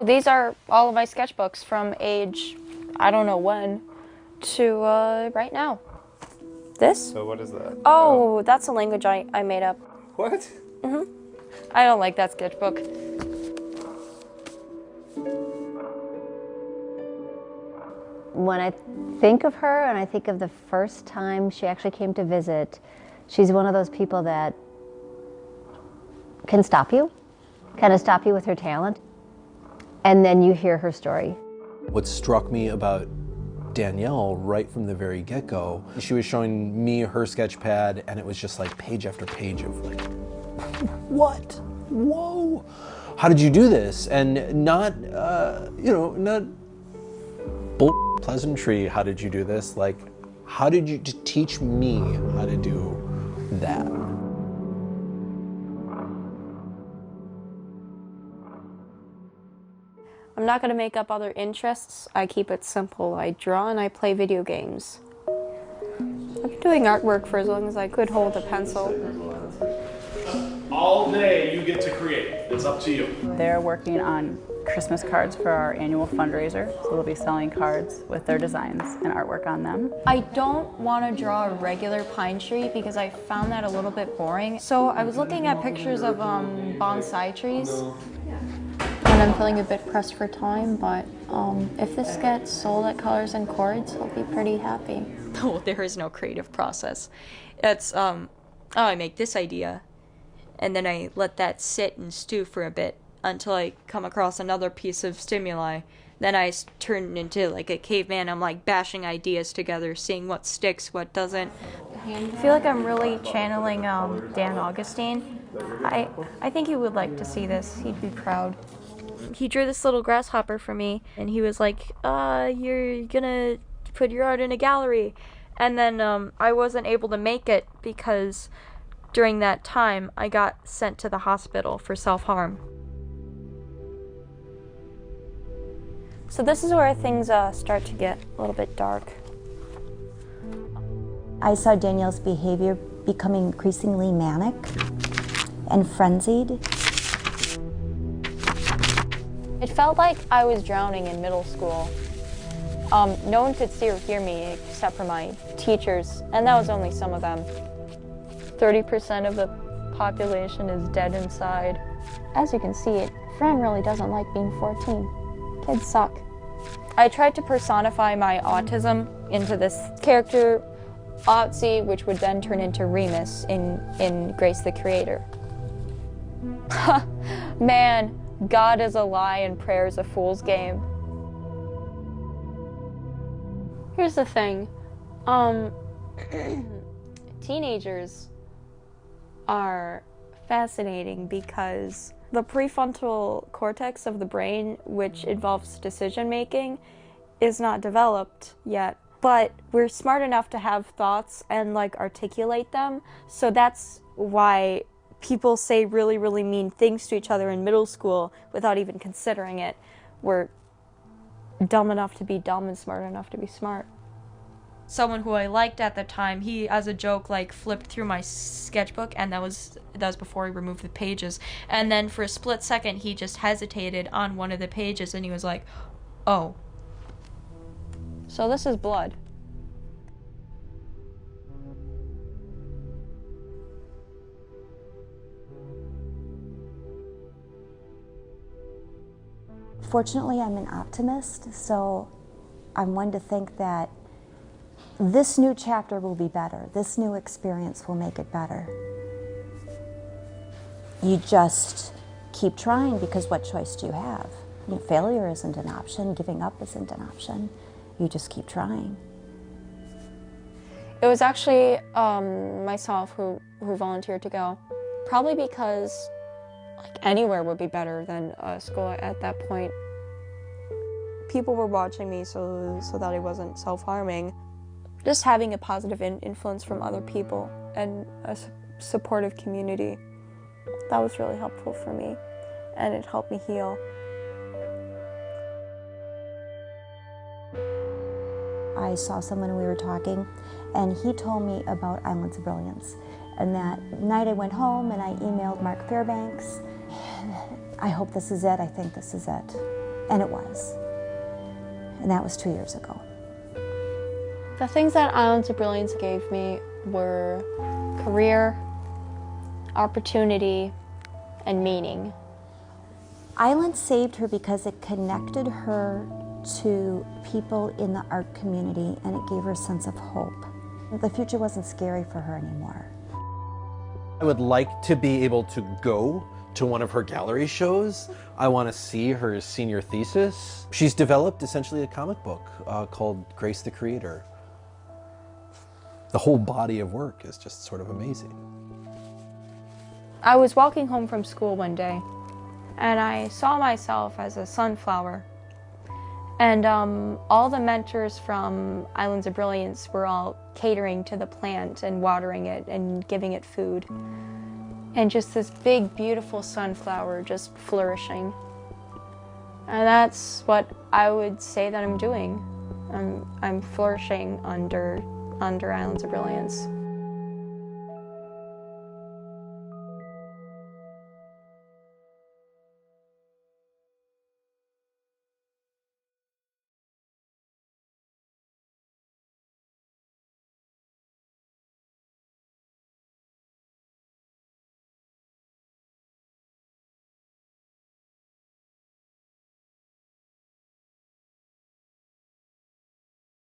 These are all of my sketchbooks from age, I don't know when, to right now. This? So what is that? Oh, that's a language I made up. What? I don't like that sketchbook. When I think of her and I think of the first time she actually came to visit, she's one of those people that can stop you, kind of stop you with her talent, and then you hear her story. What struck me about Danielle right from the very get-go, she was showing me her sketch pad and it was just like page after page of like, what? Whoa! How did you do this? And not, not pleasantry, how did you do this? Like, how did you teach me how to do that? I'm not going to make up other interests. I keep it simple. I draw and I play video games. I've been doing artwork for as long as I could hold a pencil. All day you get to create. It's up to you. They're working on Christmas cards for our annual fundraiser, so they'll be selling cards with their designs and artwork on them. I don't want to draw a regular pine tree because I found that a little bit boring. So I was looking at pictures of bonsai trees. And I'm feeling a bit pressed for time, but if this gets sold at Colors and Chords, I'll be pretty happy. Oh, there is no creative process. It's, I make this idea, and then I let that sit and stew for a bit until I come across another piece of stimuli. Then I turn into like a caveman. I'm like bashing ideas together, seeing what sticks, what doesn't. I feel like I'm really channeling Dan Augustine. I think he would like to see this. He'd be proud. He drew this little grasshopper for me, and he was like, you're gonna put your art in a gallery. And then I wasn't able to make it because during that time I got sent to the hospital for self-harm. So this is where things start to get a little bit dark. I saw Danielle's behavior becoming increasingly manic and frenzied. It felt like I was drowning in middle school. No one could see or hear me except for my teachers, and that was only some of them. 30% of the population is dead inside. As you can see, Fran really doesn't like being 14. Kids suck. I tried to personify my autism into this character, Otzi, which would then turn into Remus in Grace the Creator. Man, God is a lie and prayer is a fool's game. Here's the thing. Teenagers are fascinating because the prefrontal cortex of the brain, which involves decision making, is not developed yet. But we're smart enough to have thoughts and like articulate them. So that's why people say really, really mean things to each other in middle school without even considering it. We're dumb enough to be dumb and smart enough to be smart. Someone who I liked at the time, he, as a joke, like flipped through my sketchbook, and that was before he removed the pages. And then for a split second, he just hesitated on one of the pages, and he was like, "Oh. So this is blood." Fortunately, I'm an optimist, so I'm one to think that this new chapter will be better. This new experience will make it better. You just keep trying, because what choice do you have? Failure isn't an option. Giving up isn't an option. You just keep trying. It was actually myself who volunteered to go, probably because like anywhere would be better than school at that point. People were watching me so that I wasn't self-harming. Just having a positive influence from other people and a supportive community, that was really helpful for me, and it helped me heal. I saw someone and we were talking, and he told me about Islands of Brilliance. And that night I went home and I emailed Mark Fairbanks. I hope this is it. I think this is it. And it was. And that was 2 years ago. The things that Islands of Brilliance gave me were career, opportunity, and meaning. Island saved her because it connected her to people in the art community, and it gave her a sense of hope. The future wasn't scary for her anymore. I would like to be able to go to one of her gallery shows. I want to see her senior thesis. She's developed essentially a comic book called Grace the Creator. The whole body of work is just sort of amazing. I was walking home from school one day, and I saw myself as a sunflower. And all the mentors from Islands of Brilliance were all catering to the plant and watering it and giving it food. And just this big, beautiful sunflower just flourishing. And that's what I would say that I'm doing. I'm flourishing under Islands of Brilliance.